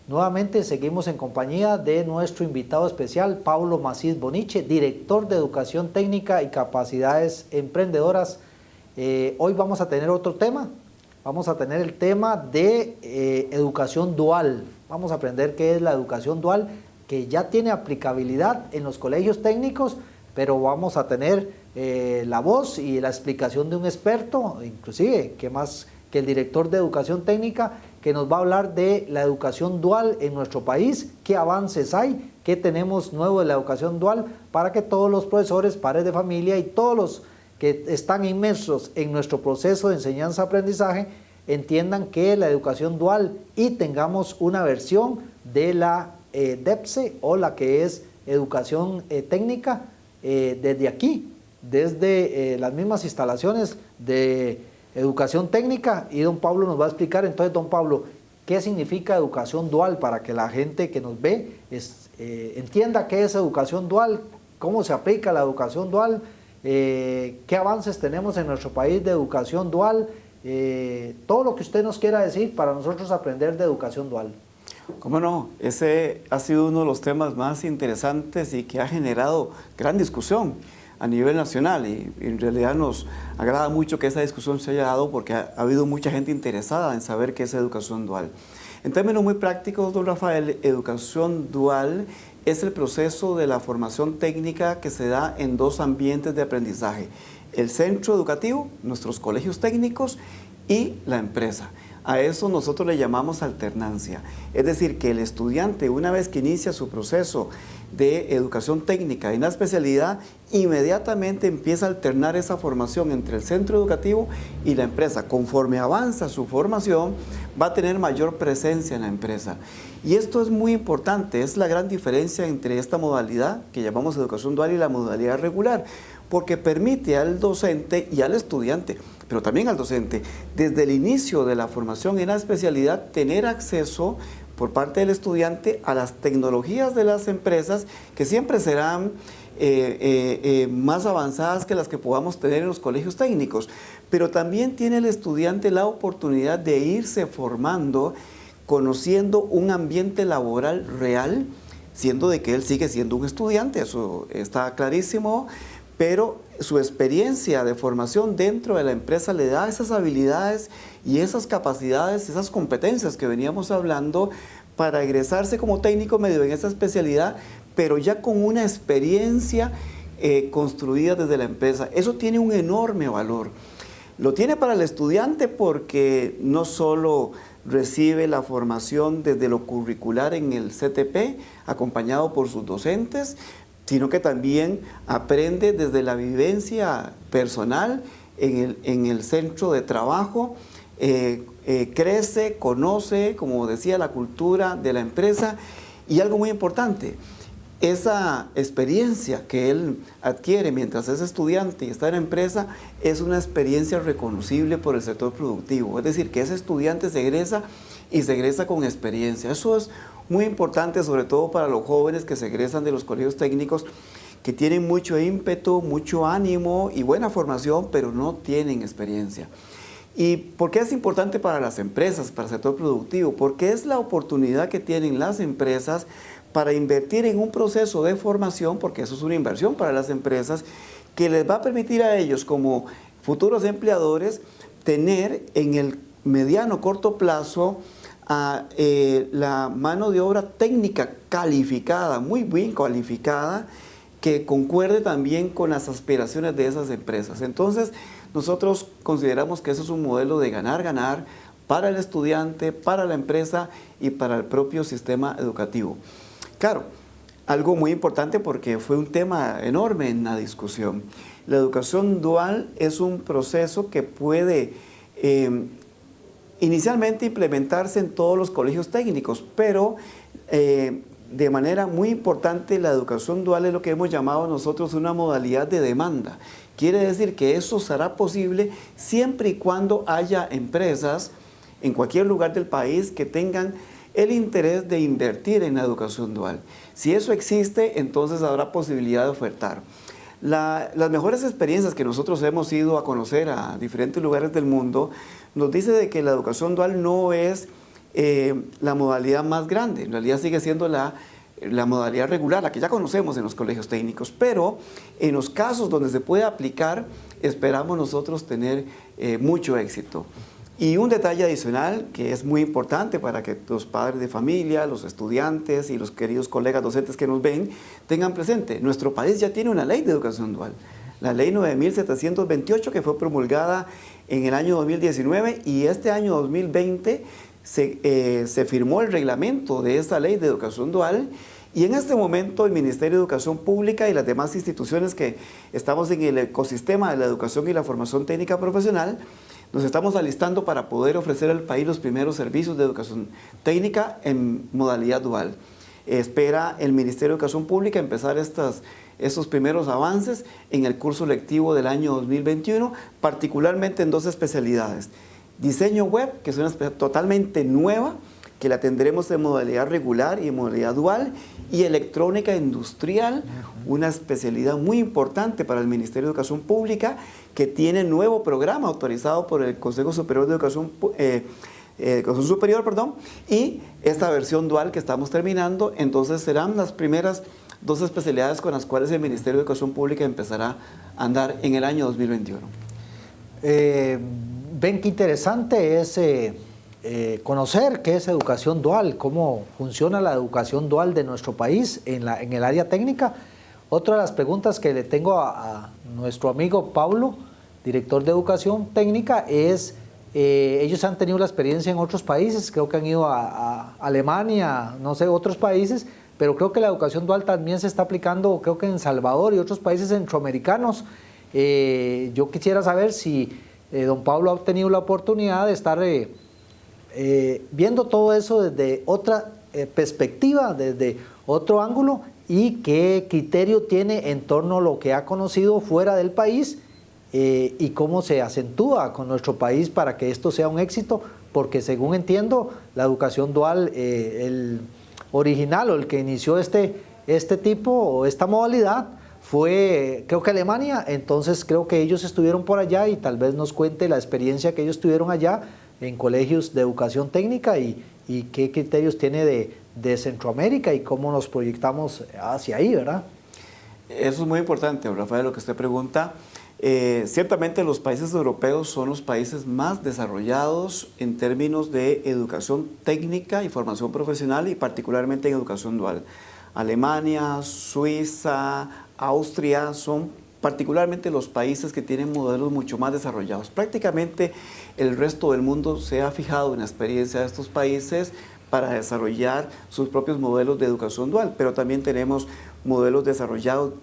Speaker 1: Nuevamente seguimos en compañía de nuestro invitado especial, Paulo Macís Boniche, director de Educación Técnica y Capacidades Emprendedoras. Hoy vamos a tener otro tema, vamos a tener el tema de educación dual. Vamos a aprender qué es la educación dual, que ya tiene aplicabilidad en los colegios técnicos, pero vamos a tener la voz y la explicación de un experto, inclusive, que más que el director de Educación Técnica, que nos va a hablar de la educación dual en nuestro país, qué avances hay, qué tenemos nuevo de la educación dual, para que todos los profesores, padres de familia y todos los que están inmersos en nuestro proceso de enseñanza-aprendizaje entiendan qué es la educación dual y tengamos una versión de la DEPSE o la que es educación técnica, desde aquí, desde las mismas instalaciones de educación técnica, y don Pablo nos va a explicar. Entonces, don Pablo, ¿qué significa educación dual para que la gente que nos ve entienda qué es educación dual, cómo se aplica la educación dual, qué avances tenemos en nuestro país de educación dual, todo lo que usted nos quiera decir para nosotros aprender de educación dual?
Speaker 3: ¿Cómo no? Ese ha sido uno de los temas más interesantes y que ha generado gran discusión a nivel nacional, y en realidad nos agrada mucho que esa discusión se haya dado porque ha habido mucha gente interesada en saber qué es educación dual. En términos muy prácticos, don Rafael, educación dual es el proceso de la formación técnica que se da en dos ambientes de aprendizaje. el centro educativo, nuestros colegios técnicos y la empresa. A eso nosotros le llamamos alternancia. Es decir, que el estudiante, una vez que inicia su proceso de educación técnica en la especialidad, inmediatamente empieza a alternar esa formación entre el centro educativo y la empresa. Conforme avanza su formación, va a tener mayor presencia en la empresa. Y esto es muy importante, es la gran diferencia entre esta modalidad que llamamos educación dual y la modalidad regular, porque permite al docente y al estudiante, pero también al docente, desde el inicio de la formación en la especialidad, tener acceso por parte del estudiante a las tecnologías de las empresas, que siempre serán más avanzadas que las que podamos tener en los colegios técnicos. Pero también tiene el estudiante la oportunidad de irse formando, conociendo un ambiente laboral real, siendo de que él sigue siendo un estudiante, eso está clarísimo, pero su experiencia de formación dentro de la empresa le da esas habilidades y esas capacidades, esas competencias que veníamos hablando para egresarse como técnico medio en esa especialidad, pero ya con una experiencia construida desde la empresa. Eso tiene un enorme valor. Lo tiene para el estudiante porque no solo recibe la formación desde lo curricular en el CTP, acompañado por sus docentes, sino que también aprende desde la vivencia personal en el centro de trabajo, crece, conoce, como decía, la cultura de la empresa y algo muy importante, esa experiencia que él adquiere mientras es estudiante y está en la empresa es una experiencia reconocible por el sector productivo, es decir, que ese estudiante se egresa y se egresa con experiencia. Eso es muy importante, sobre todo para los jóvenes que se egresan de los colegios técnicos, que tienen mucho ímpetu, mucho ánimo y buena formación, pero no tienen experiencia. ¿Y por qué es importante para las empresas, para el sector productivo? Porque es la oportunidad que tienen las empresas para invertir en un proceso de formación, porque eso es una inversión para las empresas, que les va a permitir a ellos como futuros empleadores tener en el mediano corto plazo la mano de obra técnica calificada, muy bien cualificada, que concuerde también con las aspiraciones de esas empresas. Entonces, nosotros consideramos que eso es un modelo de ganar-ganar para el estudiante, para la empresa y para el propio sistema educativo. Claro, algo muy importante porque fue un tema enorme en la discusión. La educación dual es un proceso que puede inicialmente implementarse en todos los colegios técnicos, pero de manera muy importante la educación dual es lo que hemos llamado nosotros una modalidad de demanda. Quiere decir que eso será posible siempre y cuando haya empresas en cualquier lugar del país que tengan el interés de invertir en la educación dual. Si eso existe, entonces habrá posibilidad de ofertar. Las mejores experiencias que nosotros hemos ido a conocer a diferentes lugares del mundo nos dice de que la educación dual no es la modalidad más grande, en realidad sigue siendo la modalidad regular, la que ya conocemos en los colegios técnicos, pero en los casos donde se puede aplicar, esperamos nosotros tener mucho éxito. Y un detalle adicional que es muy importante para que los padres de familia, los estudiantes y los queridos colegas docentes que nos ven tengan presente, nuestro país ya tiene una ley de educación dual, la ley 9728 que fue promulgada en el año 2019 y este año 2020 se firmó el reglamento de esta ley de educación dual y en este momento el Ministerio de Educación Pública y las demás instituciones que estamos en el ecosistema de la educación y la formación técnica profesional nos estamos alistando para poder ofrecer al país los primeros servicios de educación técnica en modalidad dual. Espera el Ministerio de Educación Pública empezar estos primeros avances en el curso lectivo del año 2021, particularmente en dos especialidades. Diseño web, que es una especialidad totalmente nueva, que la tendremos en modalidad regular y en modalidad dual, y electrónica industrial, una especialidad muy importante para el Ministerio de Educación Pública, que tiene nuevo programa autorizado por el Consejo Superior de Educación Superior, y esta versión dual que estamos terminando, entonces serán las primeras dos especialidades con las cuales el Ministerio de Educación Pública empezará a andar en el año 2021.
Speaker 1: Ven qué interesante es conocer qué es educación dual, cómo funciona la educación dual de nuestro país en el área técnica, Otra de las preguntas que le tengo a nuestro amigo Pablo, director de Educación Técnica, es, ellos han tenido la experiencia en otros países, creo que han ido a Alemania, no sé, otros países, pero creo que la educación dual también se está aplicando, creo que en Salvador y otros países centroamericanos. Yo quisiera saber si don Pablo ha tenido la oportunidad de estar viendo todo eso desde otra perspectiva, desde otro ángulo, y qué criterio tiene en torno a lo que ha conocido fuera del país y cómo se acentúa con nuestro país para que esto sea un éxito, porque según entiendo, la educación dual, el original o el que inició este tipo o esta modalidad fue, creo que Alemania. Entonces creo que ellos estuvieron por allá y tal vez nos cuente la experiencia que ellos tuvieron allá en colegios de educación técnica y qué criterios tiene de Centroamérica y cómo nos proyectamos hacia ahí, ¿verdad?
Speaker 3: Eso es muy importante, Rafael, lo que usted pregunta. Ciertamente los países europeos son los países más desarrollados en términos de educación técnica y formación profesional, y particularmente en educación dual. Alemania, Suiza, Austria son particularmente los países que tienen modelos mucho más desarrollados. Prácticamente el resto del mundo se ha fijado en la experiencia de estos países para desarrollar sus propios modelos de educación dual, pero también tenemos modelos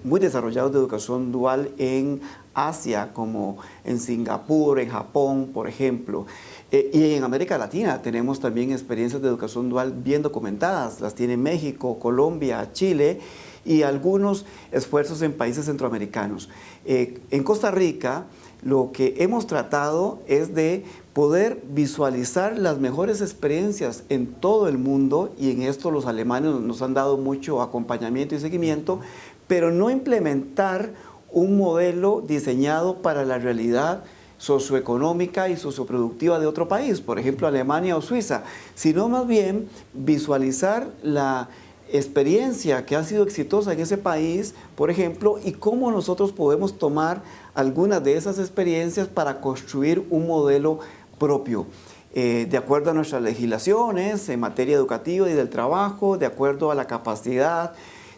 Speaker 3: muy desarrollados de educación dual en Asia, como en Singapur, en Japón, por ejemplo. Y en América Latina tenemos también experiencias de educación dual bien documentadas, las tiene México, Colombia, Chile, y algunos esfuerzos en países centroamericanos. En Costa Rica, lo que hemos tratado es de poder visualizar las mejores experiencias en todo el mundo, y en esto los alemanes nos han dado mucho acompañamiento y seguimiento, pero no implementar un modelo diseñado para la realidad socioeconómica y socioproductiva de otro país, por ejemplo Alemania o Suiza, sino más bien visualizar la experiencia que ha sido exitosa en ese país, por ejemplo, y cómo nosotros podemos tomar algunas de esas experiencias para construir un modelo propio, de acuerdo a nuestras legislaciones en materia educativa y del trabajo, de acuerdo a la capacidad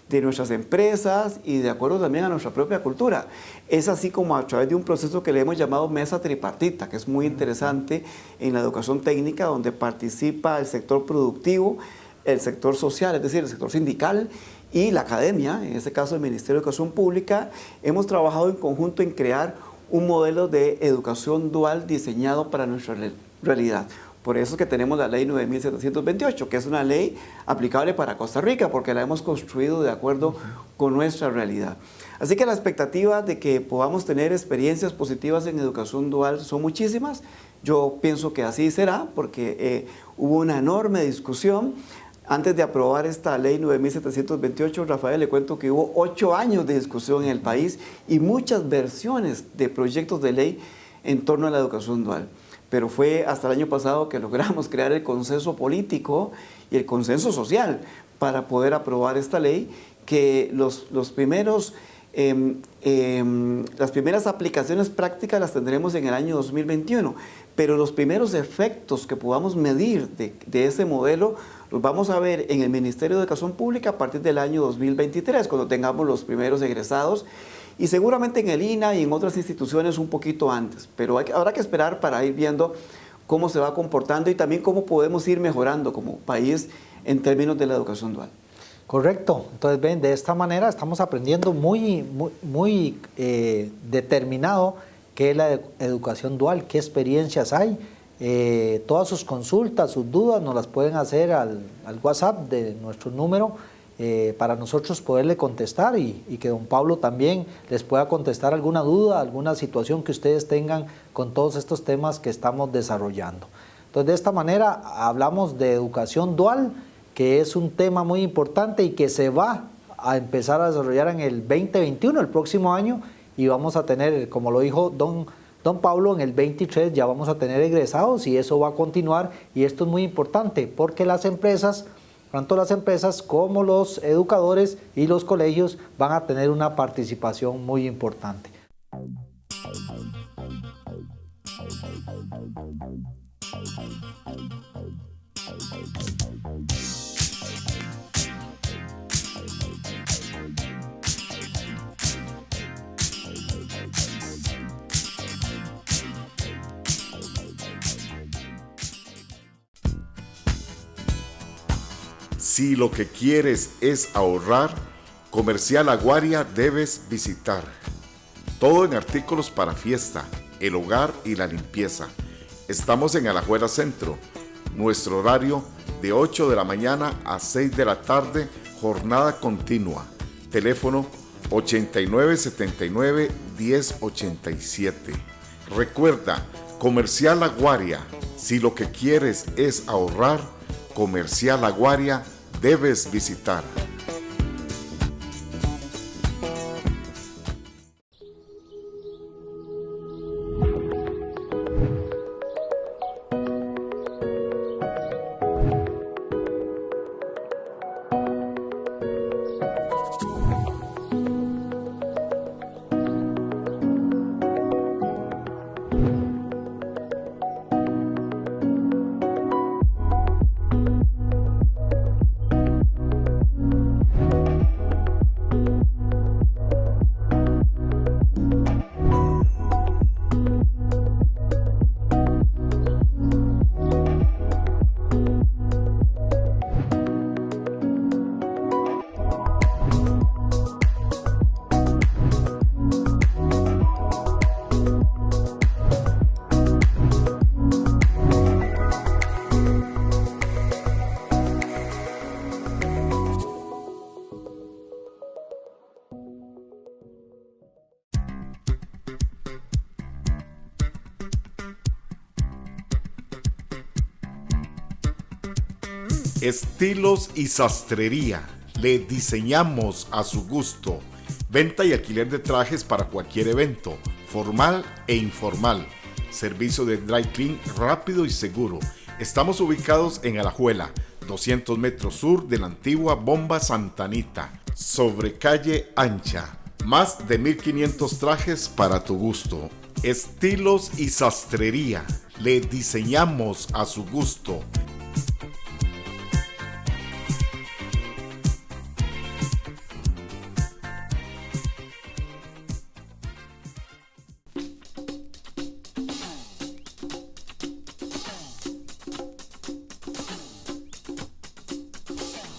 Speaker 3: de nuestras empresas y de acuerdo también a nuestra propia cultura. Es así como a través de un proceso que le hemos llamado mesa tripartita, que es muy interesante en la educación técnica, donde participa el sector productivo, el sector social, es decir, el sector sindical, y la academia, en este caso el Ministerio de Educación Pública. Hemos trabajado en conjunto en crear un modelo de educación dual diseñado para nuestra realidad. Por eso es que tenemos la ley 9728, que es una ley aplicable para Costa Rica, porque la hemos construido de acuerdo con nuestra realidad. Así que la expectativa de que podamos tener experiencias positivas en educación dual son muchísimas. Yo pienso que así será, porque hubo una enorme discusión. Antes de aprobar esta ley 9728, Rafael, le cuento que hubo 8 años de discusión en el país y muchas versiones de proyectos de ley en torno a la educación dual. Pero fue hasta el año pasado que logramos crear el consenso político y el consenso social para poder aprobar esta ley, que las primeras aplicaciones prácticas las tendremos en el año 2021, pero los primeros efectos que podamos medir de ese modelo los vamos a ver en el Ministerio de Educación Pública a partir del año 2023, cuando tengamos los primeros egresados, y seguramente en el INA y en otras instituciones un poquito antes, pero habrá que esperar para ir viendo cómo se va comportando y también cómo podemos ir mejorando como país en términos de la educación dual.
Speaker 1: Correcto. Entonces, ven, de esta manera estamos aprendiendo muy determinado qué es la educación dual, qué experiencias hay. Todas sus consultas, sus dudas nos las pueden hacer al WhatsApp de nuestro número, para nosotros poderle contestar y que don Pablo también les pueda contestar alguna duda, alguna situación que ustedes tengan con todos estos temas que estamos desarrollando. Entonces, de esta manera hablamos de educación dual, que es un tema muy importante y que se va a empezar a desarrollar en el 2021, el próximo año, y vamos a tener, como lo dijo don Pablo, en el 23 ya vamos a tener egresados y eso va a continuar, y esto es muy importante porque las empresas, tanto las empresas como los educadores y los colegios van a tener una participación muy importante.
Speaker 2: Si lo que quieres es ahorrar, Comercial Aguaria debes visitar. Todo en artículos para fiesta, el hogar y la limpieza. Estamos en Alajuela Centro. Nuestro horario de 8 de la mañana a 6 de la tarde, jornada continua. Teléfono 8979-1087. Recuerda, Comercial Aguaria. Si lo que quieres es ahorrar, Comercial Aguaria debes visitar. Estilos y sastrería. Le diseñamos a su gusto. Venta y alquiler de trajes para cualquier evento, formal e informal. Servicio de dry clean rápido y seguro. Estamos ubicados en Alajuela, 200 metros sur de la antigua Bomba Santa Anita, sobre calle ancha. Más de 1500 trajes para tu gusto. Estilos y sastrería. Le diseñamos a su gusto.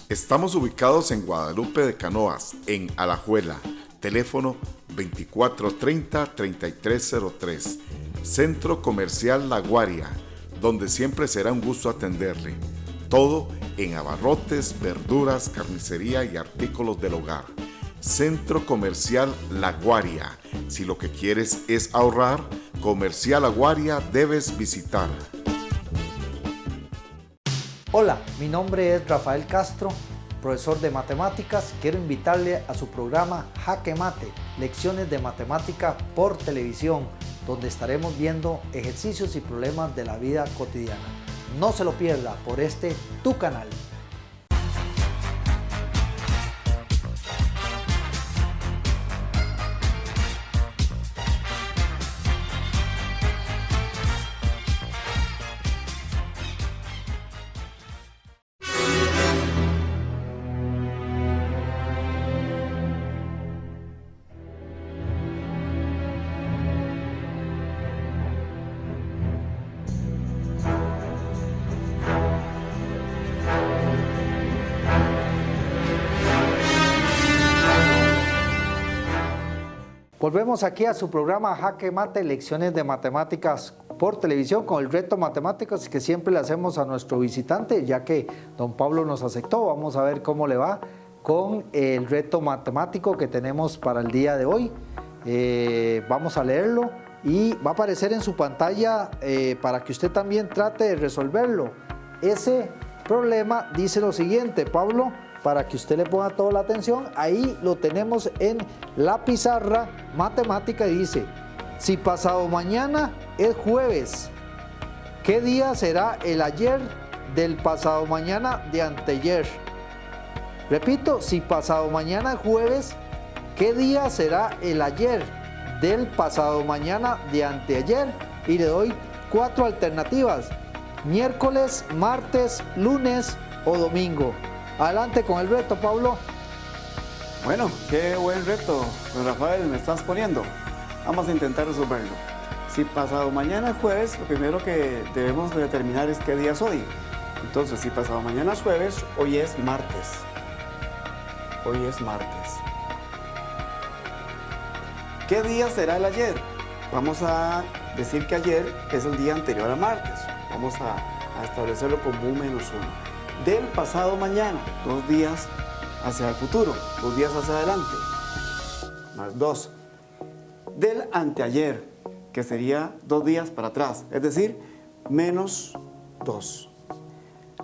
Speaker 2: Estamos ubicados en Guadalupe de Canoas, en Alajuela. Teléfono 2430-3303. Centro Comercial La Guaria, donde siempre será un gusto atenderle. Todo en abarrotes, verduras, carnicería y artículos del hogar. Centro Comercial La Guaria. Si lo que quieres es ahorrar, Comercial La Guaria debes visitar.
Speaker 1: Hola, mi nombre es Rafael Castro, profesor de matemáticas. Quiero invitarle a su programa Jaque Mate, lecciones de matemática por televisión, donde estaremos viendo ejercicios y problemas de la vida cotidiana. No se lo pierda por tu canal. Volvemos aquí a su programa Jaque Mate, lecciones de matemáticas por televisión, con el reto matemáticas que siempre le hacemos a nuestro visitante, ya que don Pablo nos aceptó. Vamos a ver cómo le va con el reto matemático que tenemos para el día de hoy. Vamos a leerlo y va a aparecer en su pantalla para que usted también trate de resolverlo. Ese problema dice lo siguiente, Pablo, para que usted le ponga toda la atención. Ahí lo tenemos en la pizarra matemática y dice: si pasado mañana es jueves, ¿qué día será el ayer del pasado mañana de anteayer? Repito, si pasado mañana es jueves, ¿qué día será el ayer del pasado mañana de anteayer? Y le doy 4 alternativas: miércoles, martes, lunes o domingo. Adelante con el reto, Pablo.
Speaker 3: Bueno, qué buen reto, don Rafael, me estás poniendo. Vamos a intentar resolverlo. Si pasado mañana es jueves, lo primero que debemos de determinar es qué día es hoy. Entonces, si pasado mañana es jueves, hoy es martes. Hoy es martes. ¿Qué día será el ayer? Vamos a decir que ayer es el día anterior a martes. Vamos a establecerlo como un -1. Del pasado mañana, 2 días hacia el futuro, 2 días hacia adelante, más 2. Del anteayer, que sería 2 días para atrás, es decir, -2.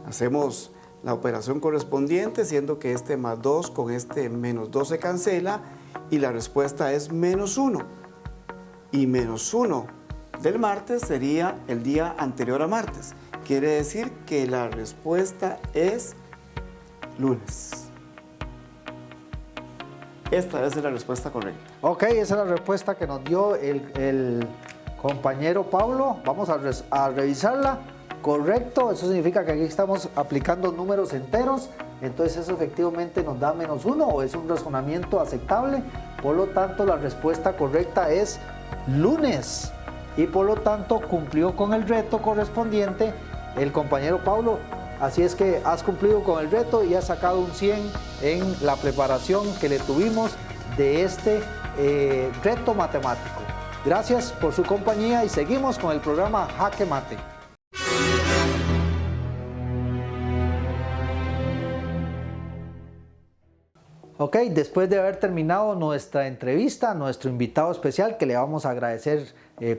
Speaker 3: Hacemos la operación correspondiente, siendo que este +2 con este -2 se cancela y la respuesta es -1. Y -1 del martes sería el día anterior a martes. Quiere decir que la respuesta es lunes. Esta es la respuesta correcta.
Speaker 1: Ok, esa es la respuesta que nos dio el compañero Pablo. Vamos a revisarla. Correcto, eso significa que aquí estamos aplicando números enteros. Entonces eso efectivamente nos da -1 o es un razonamiento aceptable. Por lo tanto, la respuesta correcta es lunes. Y por lo tanto cumplió con el reto correspondiente el compañero Pablo. Así es que has cumplido con el reto y has sacado un 100 en la preparación que le tuvimos de este reto matemático. Gracias por su compañía y seguimos con el programa Jaque Mate. Ok, después de haber terminado nuestra entrevista, nuestro invitado especial, que le vamos a agradecer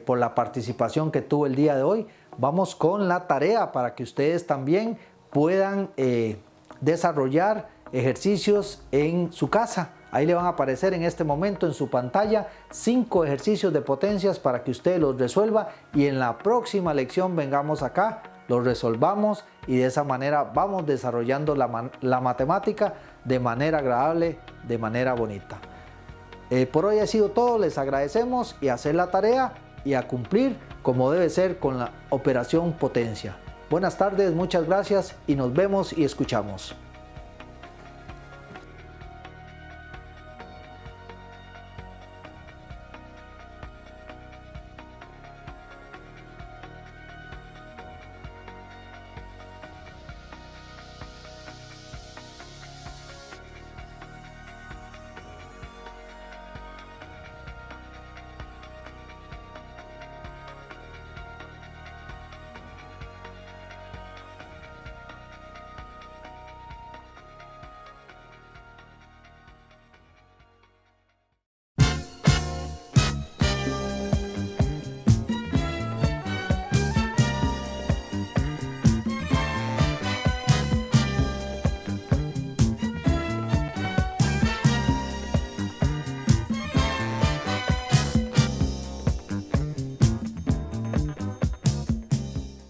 Speaker 1: por la participación que tuvo el día de hoy, vamos con la tarea para que ustedes también puedan desarrollar ejercicios en su casa. Ahí le van a aparecer en este momento en su pantalla 5 ejercicios de potencias para que usted los resuelva y en la próxima lección vengamos acá, los resolvamos y de esa manera vamos desarrollando la matemática de manera agradable, de manera bonita. Por hoy ha sido todo, les agradecemos y a hacer la tarea y a cumplir como debe ser con la operación potencia. Buenas tardes, muchas gracias y nos vemos y escuchamos.